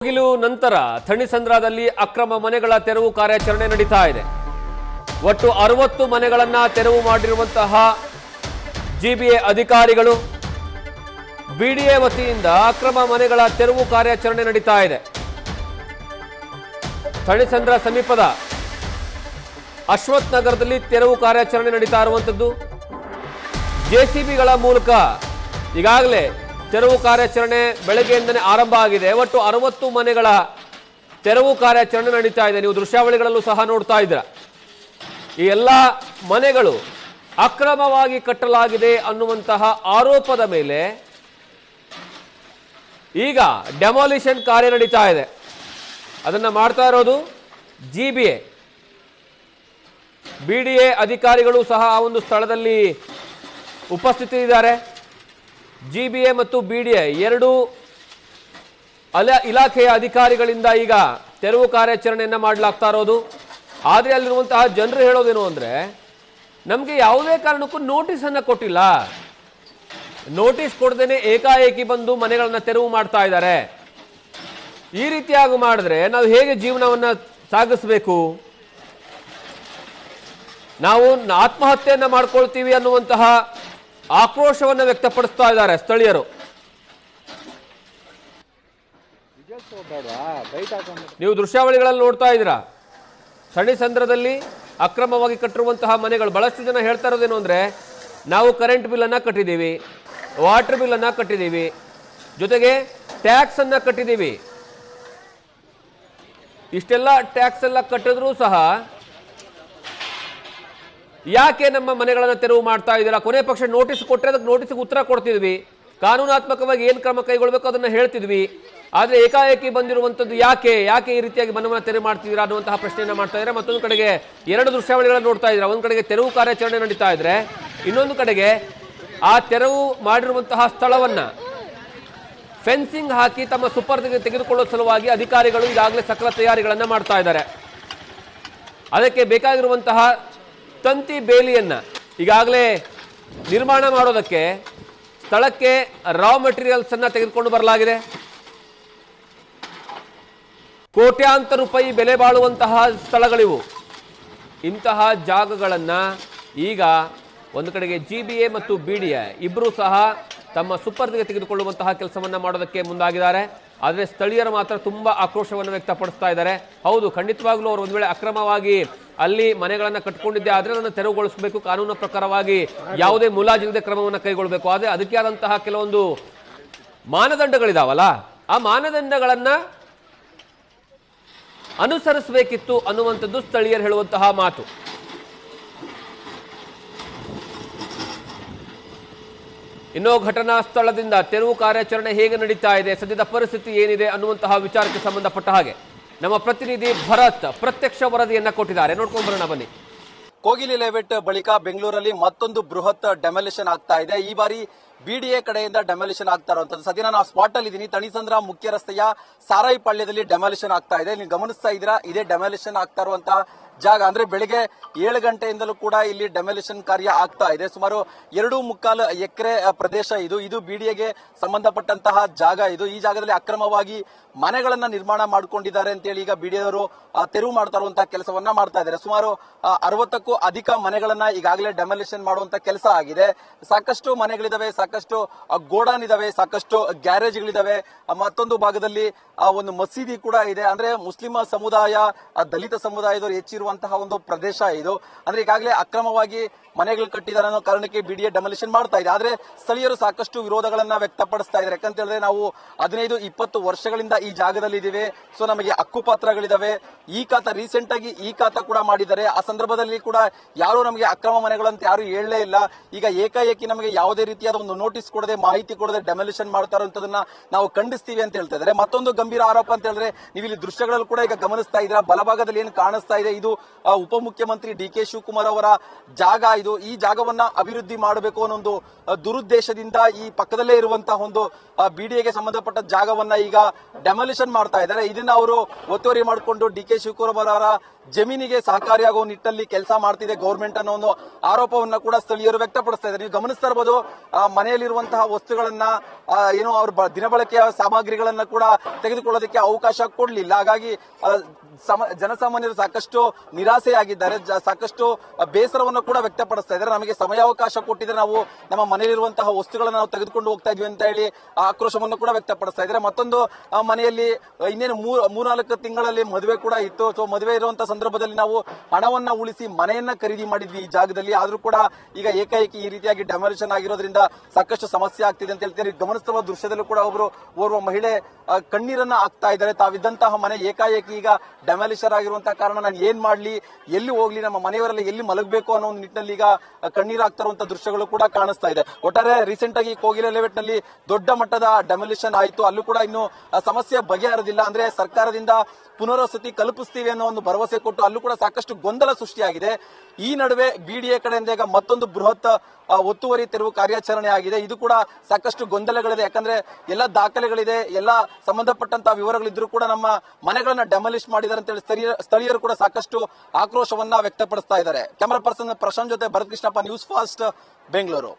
ಮುಗಿಲು ನಂತರ ಥಣಿಸಂದ್ರದಲ್ಲಿ ಅಕ್ರಮ ಮನೆಗಳ ತೆರವು ಕಾರ್ಯಾಚರಣೆ ನಡೀತಾ ಇದೆ. ಒಟ್ಟು 60 ಮನೆಗಳನ್ನ ತೆರವು ಮಾಡಿರುವಂತಹ ಜಿಬಿಎ ಅಧಿಕಾರಿಗಳು ಬಿಡಿಎ ವತಿಯಿಂದ ಅಕ್ರಮ ಮನೆಗಳ ತೆರವು ಕಾರ್ಯಾಚರಣೆ ನಡೀತಾ ಇದೆ. ಥಣಿಸಂದ್ರ ಸಮೀಪದ ಅಶ್ವಥ್ ನಗರದಲ್ಲಿ ತೆರವು ಕಾರ್ಯಾಚರಣೆ ನಡೀತಾ ಇರುವಂತದ್ದು. ಜೆಸಿಬಿಗಳ ಮೂಲಕ ಈಗಾಗಲೇ ತೆರವು ಕಾರ್ಯಾಚರಣೆ ಬೆಳಗ್ಗೆಯಿಂದನೇ ಆರಂಭ ಆಗಿದೆ. ಒಟ್ಟು 60 ಮನೆಗಳ ತೆರವು ಕಾರ್ಯಾಚರಣೆ ನಡೀತಾ ಇದೆ. ನೀವು ದೃಶ್ಯಾವಳಿಗಳಲ್ಲೂ ಸಹ ನೋಡ್ತಾ ಇದ್ದೀರಾ. ಈ ಎಲ್ಲ ಮನೆಗಳು ಅಕ್ರಮವಾಗಿ ಕಟ್ಟಲಾಗಿದೆ ಅನ್ನುವಂತಹ ಆರೋಪದ ಮೇಲೆ ಈಗ ಡೆಮಾಲಿಷನ್ ಕಾರ್ಯ ನಡೀತಾ ಇದೆ. ಅದನ್ನ ಮಾಡ್ತಾ ಇರೋದು ಜಿಬಿಎ. ಬಿಡಿಎ ಅಧಿಕಾರಿಗಳು ಸಹ ಆ ಒಂದು ಸ್ಥಳದಲ್ಲಿ ಉಪಸ್ಥಿತರಿದ್ದಾರೆ. ಜಿಬಿಎ ಮತ್ತು ಬಿಡಿಎ ಎರಡೂ ಇಲಾಖೆಯ ಅಧಿಕಾರಿಗಳಿಂದ ಈಗ ತೆರವು ಕಾರ್ಯಾಚರಣೆಯನ್ನ ಮಾಡಲಾಗ್ತಾ ಇರೋದು. ಆದರೆ ಅಲ್ಲಿರುವಂತಹ ಜನರು ಹೇಳೋದೇನು ಅಂದ್ರೆ, ನಮಗೆ ಯಾವುದೇ ಕಾರಣಕ್ಕೂ ನೋಟಿಸ್ ಅನ್ನ ಕೊಟ್ಟಿಲ್ಲ, ನೋಟಿಸ್ ಕೊಡದೇನೆ ಏಕಾಏಕಿ ಬಂದು ಮನೆಗಳನ್ನ ತೆರವು ಮಾಡ್ತಾ ಇದ್ದಾರೆ. ಈ ರೀತಿಯಾಗಿ ಮಾಡಿದ್ರೆ ನಾವು ಹೇಗೆ ಜೀವನವನ್ನ ಸಾಗಿಸಬೇಕು, ನಾವು ಆತ್ಮಹತ್ಯೆಯನ್ನ ಮಾಡ್ಕೊಳ್ತೀವಿ ಅನ್ನುವಂತಹ ಆಕ್ರೋಶವನ್ನು ವ್ಯಕ್ತಪಡಿಸ್ತಾ ಇದ್ದಾರೆ ಸ್ಥಳೀಯರು. ನೀವು ದೃಶ್ಯಾವಳಿಗಳಲ್ಲಿ ನೋಡ್ತಾ ಇದ್ದೀರಾ. ಥಣಿಸಂದ್ರದಲ್ಲಿ ಅಕ್ರಮವಾಗಿ ಕಟ್ಟಿರುವಂತಹ ಮನೆಗಳು. ಬಹಳಷ್ಟು ಜನ ಹೇಳ್ತಾ ಇರೋದೇನು ಅಂದ್ರೆ, ನಾವು ಕರೆಂಟ್ ಬಿಲ್ ಅನ್ನ ಕಟ್ಟಿದ್ದೀವಿ, ವಾಟರ್ ಬಿಲ್ ಅನ್ನ ಕಟ್ಟಿದ್ದೀವಿ, ಜೊತೆಗೆ ಟ್ಯಾಕ್ಸ್ ಅನ್ನ ಕಟ್ಟಿದ್ದೀವಿ. ಇಷ್ಟೆಲ್ಲ ಟ್ಯಾಕ್ಸ್ ಎಲ್ಲ ಕಟ್ಟಿದ್ರೂ ಸಹ ಯಾಕೆ ನಮ್ಮ ಮನೆಗಳನ್ನು ತೆರವು ಮಾಡ್ತಾ ಇದ್ದೀರಾ? ಕೊನೆ ಪಕ್ಷ ನೋಟಿಸ್ ಕೊಟ್ಟರೆ ಅದಕ್ಕೆ ನೋಟಿಸ್ಗೆ ಉತ್ತರ ಕೊಡ್ತಿದ್ವಿ, ಕಾನೂನಾತ್ಮಕವಾಗಿ ಏನು ಕ್ರಮ ಕೈಗೊಳ್ಳಬೇಕು ಅದನ್ನ ಹೇಳ್ತಿದ್ವಿ. ಆದರೆ ಏಕಾಏಕಿ ಬಂದಿರುವಂಥದ್ದು ಯಾಕೆ ಈ ರೀತಿಯಾಗಿ ಮನವನ್ನು ತೆರವು ಮಾಡ್ತಿದ್ದೀರಾ ಅನ್ನುವಂತಹ ಪ್ರಶ್ನೆಯನ್ನ ಮಾಡ್ತಾ ಇದ್ದಾರೆ. ಮತ್ತೊಂದು ಕಡೆಗೆ ಎರಡು ದೃಶ್ಯಾವಳಿಗಳನ್ನು ನೋಡ್ತಾ ಇದ್ದೀರಾ. ಒಂದು ಕಡೆಗೆ ತೆರವು ಕಾರ್ಯಾಚರಣೆ ನಡೀತಾ ಇದ್ರೆ, ಇನ್ನೊಂದು ಕಡೆಗೆ ಆ ತೆರವು ಮಾಡಿರುವಂತಹ ಸ್ಥಳವನ್ನ ಫೆನ್ಸಿಂಗ್ ಹಾಕಿ ತಮ್ಮ ಸುಪರ್ದಿಗೆ ತೆಗೆದುಕೊಳ್ಳುವ ಸಲುವಾಗಿ ಅಧಿಕಾರಿಗಳು ಈಗಾಗಲೇ ಸಕಲ ತಯಾರಿಗಳನ್ನ ಮಾಡ್ತಾ ಇದ್ದಾರೆ. ಅದಕ್ಕೆ ಬೇಕಾಗಿರುವಂತಹ ತಂತಿ ಬೇಲಿಯನ್ನ ಈಗಾಗಲೇ ನಿರ್ಮಾಣ ಮಾಡೋದಕ್ಕೆ ಸ್ಥಳಕ್ಕೆ ರಾ ಮೆಟೀರಿಯಲ್ಸ್ ಅನ್ನ ತೆಗೆದುಕೊಂಡು ಬರಲಾಗಿದೆ. ಕೋಟ್ಯಾಂತರ ರೂಪಾಯಿ ಬೆಲೆ ಬಾಳುವಂತಹ ಸ್ಥಳಗಳಿವು. ಇಂತಹ ಜಾಗಗಳನ್ನ ಈಗ ಒಂದು ಕಡೆಗೆ ಜಿಬಿಎ ಮತ್ತು ಬಿಡಿಎ ಇಬ್ಬರೂ ಸಹ ತಮ್ಮ ಸುಪರ್ದಿಗೆ ತೆಗೆದುಕೊಳ್ಳುವಂತಹ ಕೆಲಸವನ್ನ ಮಾಡೋದಕ್ಕೆ ಮುಂದಾಗಿದ್ದಾರೆ. ಆದರೆ ಸ್ಥಳೀಯರು ಮಾತ್ರ ತುಂಬಾ ಆಕ್ರೋಶವನ್ನು ವ್ಯಕ್ತಪಡಿಸ್ತಾ ಇದ್ದಾರೆ. ಹೌದು, ಖಂಡಿತವಾಗ್ಲೂ ಅವರು ಒಂದು ವೇಳೆ ಅಕ್ರಮವಾಗಿ ಅಲ್ಲಿ ಮನೆಗಳನ್ನ ಕಟ್ಕೊಂಡಿದ್ದೆ ಆದ್ರೆ ಅದನ್ನು ತೆರವುಗೊಳಿಸಬೇಕು, ಕಾನೂನು ಪ್ರಕಾರವಾಗಿ ಯಾವುದೇ ಮುಲಾಜಿಲ್ಲದೆ ಕ್ರಮವನ್ನು ಕೈಗೊಳ್ಳಬೇಕು. ಆದರೆ ಅದಕ್ಕೆ ಆದಂತಹ ಕೆಲವೊಂದು ಮಾನದಂಡಗಳಿದಾವಲ್ಲ, ಆ ಮಾನದಂಡಗಳನ್ನ ಅನುಸರಿಸಬೇಕಿತ್ತು ಅನ್ನುವಂಥದ್ದು ಸ್ಥಳೀಯರು ಹೇಳುವಂತಹ ಮಾತು. ಇನ್ನೋ ಘಟನಾ ಸ್ಥಳದಿಂದ ತೆರವು ಕಾರ್ಯಾಚರಣೆ ಹೇಗೆ ನಡೀತಾ ಇದೆ, ಸದ್ಯದ ಪರಿಸ್ಥಿತಿ ಏನಿದೆ ಅನ್ನುವಂತಹ ವಿಚಾರಕ್ಕೆ ಸಂಬಂಧಪಟ್ಟ ಹಾಗೆ ನಮ್ಮ ಪ್ರತಿನಿಧಿ ಭರತ್ ಪ್ರತ್ಯಕ್ಷ ವರದಿಯನ್ನ ಕೊಟ್ಟಿದ್ದಾರೆ. ನೋಡ್ಕೊಂಡು ಬರೋಣ ಬನ್ನಿ. ಕೋಗಿಲಿ ಲೇಔಟ್ ಬಳಿಕ ಬೆಂಗಳೂರಲ್ಲಿ ಮತ್ತೊಂದು ಬೃಹತ್ ಡೆಮಾಲಿಷನ್ ಆಗ್ತಾ ಇದೆ. ಈ ಬಾರಿ ಬಿಡಿಎ ಕಡೆಯಿಂದ ಡೆಮಾಲಿಷನ್ ಆಗ್ತಾ ಇರುವಂತದ್ದು. ಸದ್ಯ ನಾವು ಸ್ಪಾಟ್ ಅಲ್ಲಿ ಇದ್ದೀನಿ. ಥಣಿಸಂದ್ರ ಮುಖ್ಯ ರಸ್ತೆಯ ಸಾರಾಯಿಪಾಳ್ಯದಲ್ಲಿ ಡೆಮಾಲಿಷನ್ ಆಗ್ತಾ ಇದೆ. ನೀವು ಗಮನಿಸ್ತಾ ಇದ್ದೀರಾ, ಇದೇ ಡೆಮಾಲಿಷನ್ ಆಗ್ತಾ ಇರುವಂತಹ ಜಾಗ. ಅಂದ್ರೆ ಬೆಳಿಗ್ಗೆ 7 ಗಂಟೆಯಿಂದಲೂ ಕೂಡ ಇಲ್ಲಿ ಡೆಮಾಲಿಷನ್ ಕಾರ್ಯ ಆಗ್ತಾ ಇದೆ. ಸುಮಾರು 2.25 ಎಕರೆ ಪ್ರದೇಶ ಇದು ಬಿಡಿಎಗೆ ಸಂಬಂಧಪಟ್ಟಂತಹ ಜಾಗ ಇದು. ಈ ಜಾಗದಲ್ಲಿ ಅಕ್ರಮವಾಗಿ ಮನೆಗಳನ್ನ ನಿರ್ಮಾಣ ಮಾಡ್ಕೊಂಡಿದ್ದಾರೆ ಅಂತೇಳಿ ಈಗ ಬಿಡಿಎವರು ತೆರವು ಮಾಡ್ತಾ ಇರುವಂತಹ ಕೆಲಸವನ್ನ ಮಾಡ್ತಾ ಇದ್ದಾರೆ. ಸುಮಾರು 60ಕ್ಕೂ ಅಧಿಕ ಮನೆಗಳನ್ನ ಈಗಾಗಲೇ ಡೆಮಾಲಿಷನ್ ಮಾಡುವಂತ ಕೆಲಸ ಆಗಿದೆ. ಸಾಕಷ್ಟು ಮನೆಗಳಿದಾವೆ, ಸಾಕಷ್ಟು ಗೋಡಾನ್ ಇದಾವೆ, ಸಾಕಷ್ಟು ಗ್ಯಾರೇಜ್ಗಳಿದಾವೆ. ಮತ್ತೊಂದು ಭಾಗದಲ್ಲಿ ಒಂದು ಮಸೀದಿ ಕೂಡ ಇದೆ. ಅಂದ್ರೆ ಮುಸ್ಲಿಂ ಸಮುದಾಯ, ದಲಿತ ಸಮುದಾಯದವರು ಹೆಚ್ಚಿರುವಂತಹ ಒಂದು ಪ್ರದೇಶ ಇದು. ಅಂದ್ರೆ ಈಗಾಗಲೇ ಅಕ್ರಮವಾಗಿ ಮನೆಗಳು ಕಟ್ಟಿದ್ದಾರೆ ಅನ್ನೋ ಕಾರಣಕ್ಕೆ ಬಿಡಿಎ ಡೆಮಾಲಿಷನ್ ಮಾಡ್ತಾ ಇದೆ. ಆದ್ರೆ ಸ್ಥಳೀಯರು ಸಾಕಷ್ಟು ವಿರೋಧಗಳನ್ನ ವ್ಯಕ್ತಪಡಿಸ್ತಾ ಇದ್ದಾರೆ. ಯಾಕಂತ ಹೇಳಿದ್ರೆ ನಾವು 15-20 ವರ್ಷಗಳಿಂದ ಈ ಜಾಗದಲ್ಲಿ ಇದ್ದೀವಿ, ಸೊ ನಮಗೆ ಹಕ್ಕುಪತ್ರಗಳಿದಾವೆ. ಈ ಖಾತ ರೀಸೆಂಟ್ ಆಗಿ ಈ ಖಾತ ಕೂಡ ಮಾಡಿದ್ದಾರೆ. ಆ ಸಂದರ್ಭದಲ್ಲಿ ಕೂಡ ಯಾರು ನಮಗೆ ಅಕ್ರಮ ಮನೆಗಳಂತ ಯಾರು ಹೇಳಲೇ ಇಲ್ಲ. ಈಗ ಏಕಾಏಕಿ ನಮಗೆ ಯಾವುದೇ ರೀತಿಯಾದ ಒಂದು ನೋಟಿಸ್ ಕೊಡದೆ, ಮಾಹಿತಿ ಕೊಡದೆ ಡೆಮಾಲಿಷನ್ ಮಾಡ್ತಾ ಇರುವಂತದನ್ನ ನಾವು ಖಂಡಿಸ್ತೀವಿ ಅಂತ ಹೇಳ್ತಾ ಇದ್ದಾರೆ. ಮತ್ತೊಂದು ಗಂಭೀರ ಆರೋಪ ಅಂತ ಹೇಳಿದ್ರೆ, ನೀವು ಇಲ್ಲಿ ದೃಶ್ಯಗಳಲ್ಲಿ ಕೂಡ ಈಗ ಗಮನಿಸ್ತಾ ಇದ್ದೀರಾ, ಬಲಭಾಗದಲ್ಲಿ ಏನು ಕಾಣಿಸ್ತಾ ಇದೆ ಇದು ಉಪಮುಖ್ಯಮಂತ್ರಿ ಡಿ.ಕೆ. ಶಿವಕುಮಾರ್ ಅವರ ಜಾಗ ಇದು. ಈ ಜಾಗವನ್ನ ಅಭಿವೃದ್ಧಿ ಮಾಡಬೇಕು ಅನ್ನೋ ಒಂದು ದುರುದ್ದೇಶದಿಂದ ಈ ಪಕ್ಕದಲ್ಲೇ ಇರುವಂತಹ ಒಂದು ಬಿಡಿಎಗೆ ಸಂಬಂಧಪಟ್ಟ ಜಾಗವನ್ನ ಈಗ ಡೆಮಾಲಿಷನ್ ಮಾಡ್ತಾ ಇದ್ದಾರೆ. ಇದನ್ನ ಅವರು ಒತ್ತುವರಿ ಮಾಡಿಕೊಂಡು ಡಿ.ಕೆ. ಶಿವಕುಮಾರ್ ಅವರ ಜಮೀನಿಗೆ ಸಹಕಾರಿಯಾಗುವ ನಿಟ್ಟಲ್ಲಿ ಕೆಲಸ ಮಾಡ್ತಿದೆ ಗೌರ್ಮೆಂಟ್ ಅನ್ನೋ ಒಂದು ಆರೋಪವನ್ನ ಕೂಡ ಸ್ಥಳೀಯರು ವ್ಯಕ್ತಪಡಿಸ್ತಾ ಇದ್ದಾರೆ. ನೀವು ಗಮನಿಸ್ತಾ ಇರಬಹುದು ಮನೆಯಲ್ಲಿರುವಂತಹ ವಸ್ತುಗಳನ್ನ ಏನೋ ಅವ್ರ ದಿನಬಳಕೆಯ ಸಾಮಗ್ರಿಗಳನ್ನ ಕೂಡ ತೆಗೆದುಕೊಳ್ಳೋದಕ್ಕೆ ಅವಕಾಶ ಕೊಡ್ಲಿಲ್ಲ. ಹಾಗಾಗಿ ಜನಸಾಮಾನ್ಯರು ಸಾಕಷ್ಟು ನಿರಾಸೆಯಾಗಿದ್ದಾರೆ, ಸಾಕಷ್ಟು ಬೇಸರವನ್ನು ಕೂಡ ವ್ಯಕ್ತಪಡಿಸ್ತಾ ಇದ್ದಾರೆ. ನಮಗೆ ಸಮಯಾವಕಾಶ ಕೊಟ್ಟಿದ್ರೆ ನಾವು ನಮ್ಮ ಮನೆಯಲ್ಲಿರುವಂತಹ ವಸ್ತುಗಳನ್ನು ನಾವು ತೆಗೆದುಕೊಂಡು ಹೋಗ್ತಾ ಇದ್ವಿ ಅಂತ ಹೇಳಿ ಆಕ್ರೋಶವನ್ನು ಕೂಡ ವ್ಯಕ್ತಪಡಿಸ್ತಾ ಇದ್ದಾರೆ. ಮತ್ತೊಂದು ಮನೆಯಲ್ಲಿ ಇನ್ನೇನು 3-4 ತಿಂಗಳಲ್ಲಿ ಮದುವೆ ಕೂಡ ಇತ್ತು. ಸೊ ಮದುವೆ ಇರುವಂತಹ ಸಂದರ್ಭದಲ್ಲಿ ನಾವು ಹಣವನ್ನ ಉಳಿಸಿ ಮನೆಯನ್ನ ಖರೀದಿ ಮಾಡಿದ್ವಿ ಈ ಜಾಗದಲ್ಲಿ. ಆದ್ರೂ ಕೂಡ ಈಗ ಏಕಾಏಕಿ ಈ ರೀತಿಯಾಗಿ ಡೆಮಾಲಿಷನ್ ಆಗಿರೋದ್ರಿಂದ ಸಾಕಷ್ಟು ಸಮಸ್ಯೆ ಆಗ್ತಿದೆ ಅಂತ ಹೇಳ್ತಾರೆ. ಗಮನಿಸುವ ದೃಶ್ಯದಲ್ಲೂ ಕೂಡ ಓರ್ವ ಮಹಿಳೆ ಕಣ್ಣೀರನ್ನ ಹಾಕ್ತಾ ಇದ್ದಾರೆ. ತಾವಿದ್ದಂತಹ ಮನೆ ಏಕಾಏಕಿ ಈಗ ಡೆಮಾಲಿಷನ್ ಆಗಿರುವಂತಹ ಕಾರಣ ನಾನು ಏನ್ ಮಾಡ್ಲಿ, ಎಲ್ಲಿ ಹೋಗ್ಲಿ, ನಮ್ಮ ಮನೆಯವರೆಲ್ಲ ಎಲ್ಲಿ ಮಲಗಬೇಕು ಅನ್ನೋ ಒಂದು ನಿಟ್ಟಿನಲ್ಲಿ ಈಗ ಕಣ್ಣೀರು ಹಾಕ್ತಾ ಇರುವಂತಹ ದೃಶ್ಯಗಳು ಕೂಡ ಕಾಣಿಸ್ತಾ ಇದೆ. ಒಟ್ಟಾರೆ ರೀಸೆಂಟ್ ಆಗಿ ಕೋಗಿಲೆ ಲೆವೆಟ್ ನಲ್ಲಿ ದೊಡ್ಡ ಮಟ್ಟದ ಡೆಮಾಲಿಷನ್ ಆಯಿತು. ಅಲ್ಲೂ ಕೂಡ ಇನ್ನು ಸಮಸ್ಯೆ ಬಗೆಹರಿದಿಲ್ಲ. ಅಂದ್ರೆ ಸರ್ಕಾರದಿಂದ ಪುನರ್ವಸತಿ ಕಲ್ಪಿಸ್ತೀವಿ ಅನ್ನೋ ಒಂದು ಭರವಸೆ ಕೊಟ್ಟು ಅಲ್ಲೂ ಕೂಡ ಸಾಕಷ್ಟು ಗೊಂದಲ ಸೃಷ್ಟಿಯಾಗಿದೆ. ಈ ನಡುವೆ ಬಿಡಿಎ ಕಡೆಯಿಂದ ಈಗ ಮತ್ತೊಂದು ಬೃಹತ್ ಒತ್ತುವರಿ ತೆರವು ಕಾರ್ಯಾಚರಣೆ ಆಗಿದೆ. ಇದು ಕೂಡ ಸಾಕಷ್ಟು ಗೊಂದಲಗಳಿದೆ. ಯಾಕಂದ್ರೆ ಎಲ್ಲ ದಾಖಲೆಗಳಿದೆ, ಎಲ್ಲ ಸಂಬಂಧಪಟ್ಟಂತಹ ವಿವರಗಳಿದ್ರು ಕೂಡ ನಮ್ಮ ಮನೆಗಳನ್ನ ಡೆಮಾಲಿಷ್ ಮಾಡಿದ್ದಾರೆ ಅಂತ ಹೇಳಿ ಸ್ಥಳೀಯರು ಕೂಡ ಸಾಕಷ್ಟು ಆಕ್ರೋಶವನ್ನ ವ್ಯಕ್ತಪಡಿಸ್ತಾ ಇದ್ದಾರೆ. ಕ್ಯಾಮರಾ ಪರ್ಸನ್ ಪ್ರಶಾಂತ್ ಜೊತೆ ಭರತ್ ಕೃಷ್ಣಪ್ಪ, ನ್ಯೂಸ್ ಫಾಸ್ಟ್, ಬೆಂಗಳೂರು.